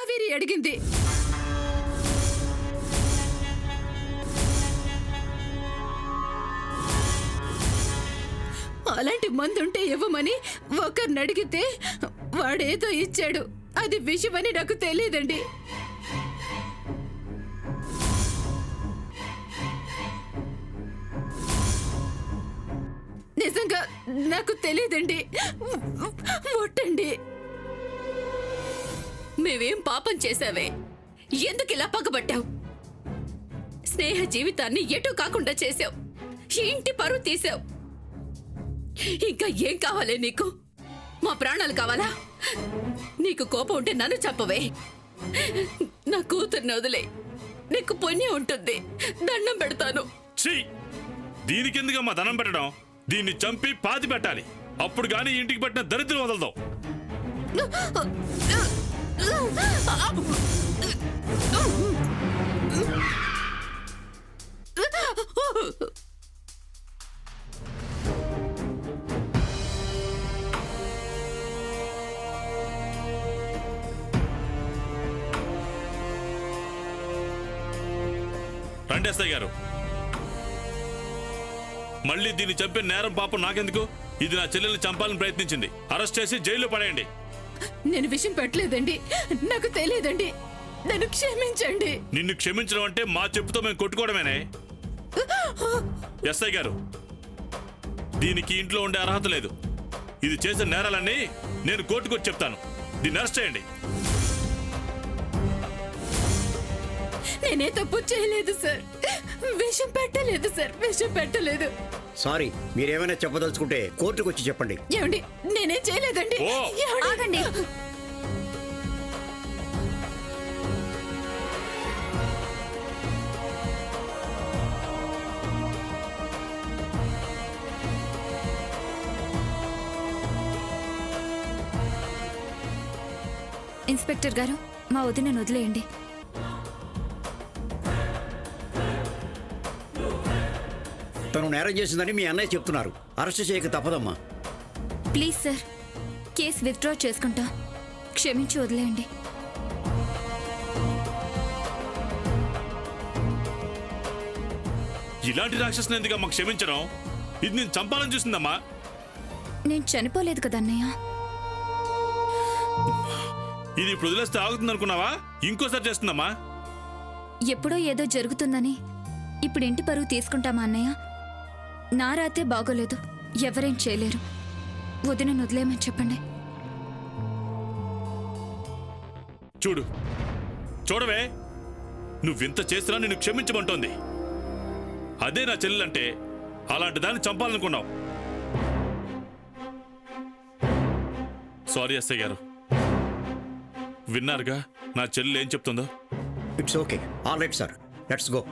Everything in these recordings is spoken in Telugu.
కావేరి అడిగింది. అలాంటి మందుంటే ఇవ్వమని ఒకరిని అడిగితే వాడేదో ఇచ్చాడు. అది విషమని నాకు తెలియదండి. నిజంగా నాకు తెలియదండి. ఒట్టండి. మేవేం పాపం చేశావే? ఎందుకు ఇలా పగబట్టావు? స్నేహ జీవితాన్ని ఎటు కాకుండా చేశావు. ఇంటి పరువు తీసావు. ఇంకా ఏం కావాలే నీకు? మా ప్రాణాలు కావాలా? నీకు కోపం ఉంటే నన్ను చంపవే. నా కూతుర్ని వదిలే. నీకు పుణ్యం ఉంటుంది. దండం పెడతాను. దీనికెందుకమ్మా దండం పెట్టడం? దీన్ని చంపి పాతి పెట్టాలి. అప్పుడు గాని ఇంటికి పట్టిన దరిద్రం వదలదాం. రండేస్తాయి గారు, మళ్ళీ దీన్ని చంపే నేరం పాపం నాకెందుకు? ఇది నా చెల్లెల్ని చంపాలని ప్రయత్నించింది. అరెస్ట్ చేసి జైల్లో పడేయండి. నేను విషయం పెట్టలేదండి. నాకు తెలియదండి. నన్ను క్షమించండి. నిన్ను క్షమించడం అంటే మా చెప్పుతో మేము కొట్టుకోవడమేనే. ఎస్ఐ గారు, దీనికి ఇంట్లో ఉండే అర్హత లేదు. ఇది చేసిన నేరాలన్నీ నేను కోర్టుకొచ్చి చెప్తాను. దీన్ని అరెస్ట్ చేయండి. నేనే తప్పు చేయలేదు సార్. విషం పెట్టలేదు సార్. విషం పెట్టలేదు. సారీ, మీరేమైనా చెప్పదలుచుకుంటే కోర్టుకు వచ్చి చెప్పండి. ఏమండి, నేనేం చేయలేదండి. ఆగండి. ఇన్స్పెక్టర్ గారు, మా వదినను వదిలేయండి. తను నేరం చేసిందని మీ అన్నయ్య చెప్తున్నారు. అరెస్ట్ చేయక తప్పదమ్మా. ప్లీజ్ సార్, కేసు విత్డ్రా చేసుకుంటా. క్షమించి వదిలేయండి. ఇలాంటి రాక్షసుని ఎందుకమ్మా క్షమించడం? ఇది నేను చంపాలని చూసిందమ్మా. నేను చనిపోలేదు కదా అన్నయ్య. ఇది ఇప్పుడు వదిలేస్తే ఆగుతుంది అనుకున్నావా? ఇంకోసారి చేస్తుందమ్మా. ఎప్పుడో ఏదో జరుగుతుందని ఇప్పుడు ఇంటి పరువు తీసుకుంటామా అన్నయ్య? నా రాతే బాగోలేదు. ఎవరేం చేయలేరు. వదినను వదిలేయమని చెప్పండి. చూడవే, నువ్వింత చేసినా నిన్ను క్షమించమంటోంది. అదే నా చెల్లెలంటే అలాంటి దాన్ని చంపాలనుకున్నావు. సారీ ఎస్ఐ గారు. విన్నారుగా నా చెల్లెలు ఏం చెప్తుందో. It's okay. All right sir, let's go.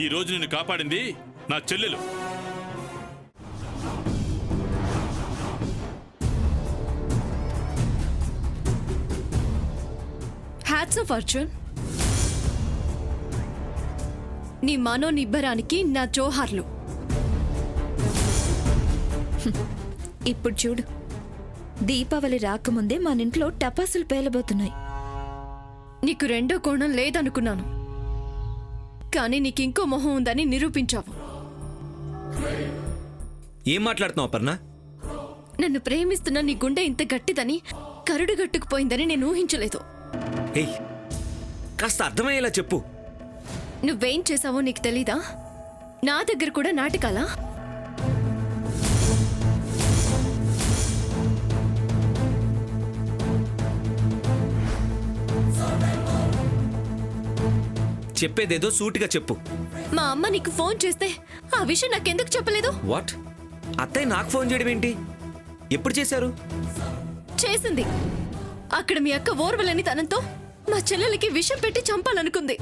ఈ రోజు నిన్ను కాపాడింది నా చెల్లెలు. Hats off Arjun. నీ మనోనిబ్బరానికి నా జోహార్లు. ఇప్పుడు చూడు, దీపావళి రాకముందే మన ఇంట్లో టపాసులు పేలబోతున్నాయి. నీకు రెండో కోణం లేదనుకున్నాను, కానీ నీకింకో మొహం ఉందని నిరూపించావు. ఏం మాట్లాడుతున్నావు అపర్ణ? నన్ను ప్రేమిస్తున్న నీ గుండె ఇంత గట్టిదని, కరుడుగట్టుకుపోయిందని నేను ఊహించలేదు. ఏయ్, కాస్త అర్థమయ్యేలా చెప్పు. నువ్వేం చేశావో నీకు తెలీదా? నా దగ్గర కూడా నాటకాలా? చెప్పేదేదో సూటిగా చెప్పు. మా అమ్మ నీకు ఫోన్ చేస్తే ఆ విషయం నాకెందుకు చెప్పలేదు? వాట్? అత్తయ్య నాకు ఫోన్ చేయడం ఏంటి? ఎప్పుడు చేశారు? చేసింది. అక్కడ మీ అక్క ఓర్వలేని తనంతో మా చెల్లెలకి విషం పెట్టి చంపాలనుకుంది.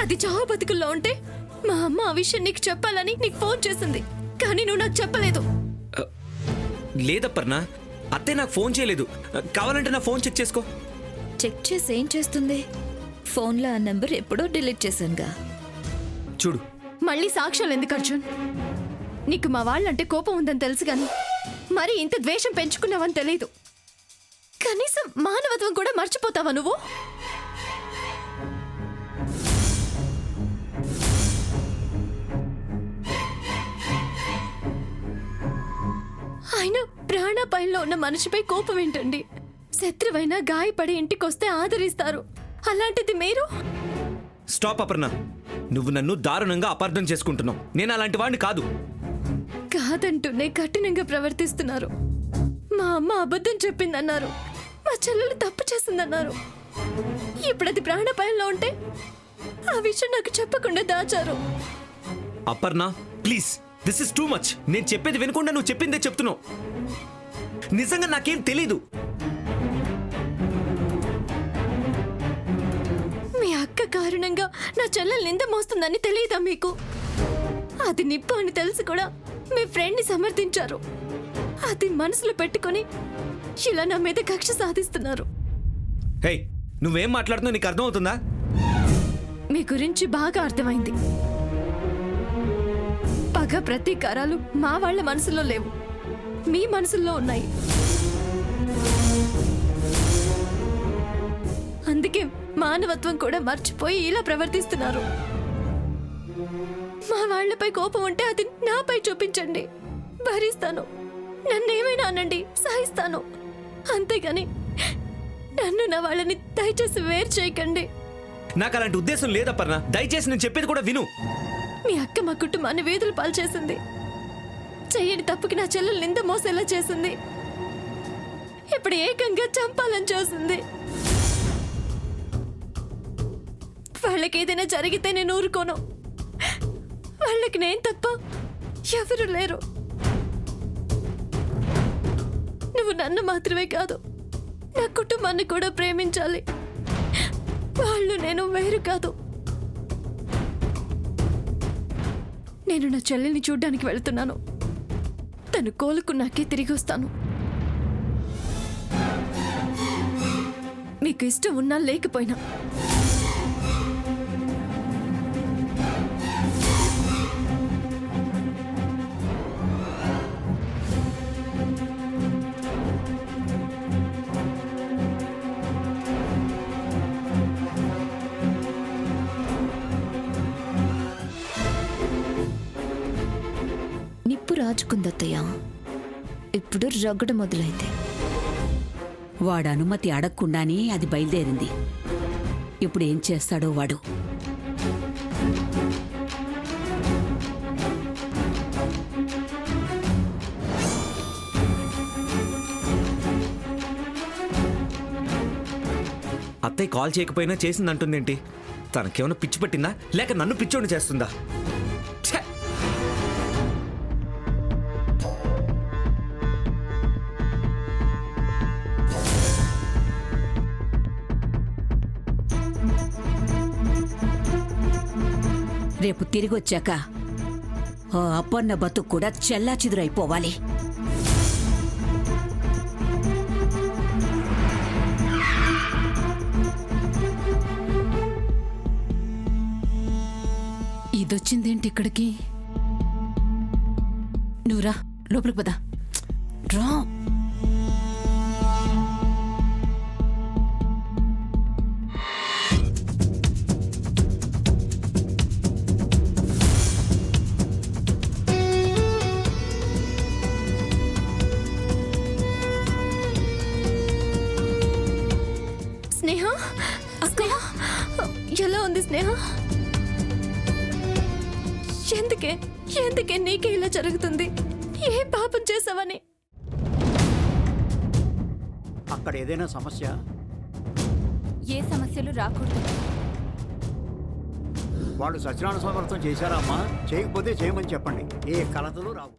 అది చావు బతుకుల్లో ఉంటే మా అమ్మ ఆ విషయం నీకు చెప్పాలని నీకు ఫోన్ చేసింది, కానీ నువ్వు నాకు చెప్పలేదు. లేదప్పర్ణ, అత్తయ్య నాకు ఫోన్ చేయలేదు. కావాలంటే నా ఫోన్ చెక్ చేసుకో. చెక్ చేసి ఏం చేస్తుంది? ఫోన్లో ఆ నెంబర్ ఎప్పుడో డిలీట్ చేశానుగా. చూడు, మళ్ళీ సాక్ష్యాలు ఎందుకు అర్జున్? నీకు మా వాళ్ళంటే కోపం ఉందని తెలుసు గాని మరి ఇంత ద్వేషం పెంచుకున్నావని తెలీదు. కనీసం మానవత్వం కూడా మర్చిపోతావా నువ్వు? ఆయన ప్రాణాపాయంలో ఉన్న మనిషిపై కోపం ఏంటండి? శత్రువైనా గాయపడి ఇంటికొస్తే ఆదరిస్తారు. అలాంటిది మీరు? స్టాప్ అపర్ణ. నువ్వు నన్ను దారుణంగా అపార్థం చేసుకుంటున్నావు. నేను అలాంటి వాడిని కాదు. కాదంటూనే కఠినంగా ప్రవర్తిస్తున్నారు. మా అమ్మ అబద్ధం చెప్పిందన్నారు, మా చెల్లెలు తప్పు చేసిందన్నారు. ఇప్పుడు అది ప్రాణాపాయంలో ఉంటే ఆ విషయం నాకు చెప్పకుండా దాచారు. Aparna please, this is too much. నేను చెప్పేది వినకుండా నువ్వు చెప్పిందే చెప్తున్నావు. నిజంగా నాకేం తెలీదు. మీ అక్క కారణంగా నా చెల్లెలు నింద మోస్తుందని తెలియదా మీకు? అది నిప్పు అని తెలిసి కూడా మీ ఫ్రెండ్ని సమర్థించారు. అది మనసులో పెట్టుకొని ఇలా నా మీద కక్ష సాధిస్తున్నారు. హే, నువ్వేం మాట్లాడుతున్నావు నీకు అర్థమవుతుందా? మీ గురించి బాగా అర్థమైంది. పగ ప్రతీకారాలు మా వాళ్ళ మనసులో లేవు, మీ మనసుల్లో ఉన్నాయి. అందుకే మానవత్వం కూడా మర్చిపోయి ఇలా ప్రవర్తిస్తున్నారు. మా వాళ్లపై కోపం ఉంటే అది నాపై చూపించండి, భరిస్తాను. నన్నేమైనా అనండి, సహిస్తాను. అంతేగాని నన్ను నా వాళ్ళని దయచేసి వేరు చేయకండి. నాకు అలాంటి ఉద్దేశం లేదపర్ణ. దయచేసి నేను చెప్పేది కూడా విను. మీ అక్క మా కుటుంబాన్ని వేదులు పాలు చేసింది. చెయ్యని తప్పుకి నా చెల్లెలు నింద మోసేలా చేసింది. ఇప్పుడు ఏకంగా చంపాలని చూసింది. వాళ్ళకి ఏదైనా జరిగితే నేను ఊరుకోను. వాళ్ళకి నేను తప్ప ఎవరు లేరు. నువ్వు నన్ను మాత్రమే కాదు, నా కుటుంబాన్ని కూడా ప్రేమించాలి. వాళ్ళు నేను వేరు కాదు. నేను నా చెల్లెల్ని చూడ్డానికి వెళ్తున్నాను. తను కోలుకున్నాకే తిరిగి వస్తాను. మీకు ఇష్టం ఉన్నా లేకపోయినా. నిప్పు రాజుకుందత్తయ్య. ఇప్పుడు రగడ మొదలైంది. వాడు అనుమతి అడగకుండానే అది బయలుదేరింది. ఇప్పుడు ఏం చేస్తాడో వాడు. అత్తయ్య కాల్ చేయకపోయినా చేసిందంటుందేంటి? తనకేమైనా పిచ్చి పట్టిందా లేక నన్ను పిచ్చోడిని చేస్తుందా? ఛే! రేపు తిరిగొచ్చాక ఆ అప్పన్న బతుకు కూడా చెల్లాచెదురైపోవాలి. ఇదొచ్చిందేంటి ఇక్కడికి? నువ్వురా లోపలికి పదా. రా. స్నేహ, స్నేహ, ఎలా ఉంది స్నేహ? ఎందుకే నీకే ఇలా జరుగుతుంది? ఏ పాపం చేసావని? అక్కడ ఏదైనా సమస్య? ఏ సమస్యలు రాకూడదు. వాళ్ళు సత్యనారాయణ స్వామి వ్రతం చేశారా అమ్మా? చేయకపోతే చేయమని చెప్పండి. ఏ కలతలు రావు.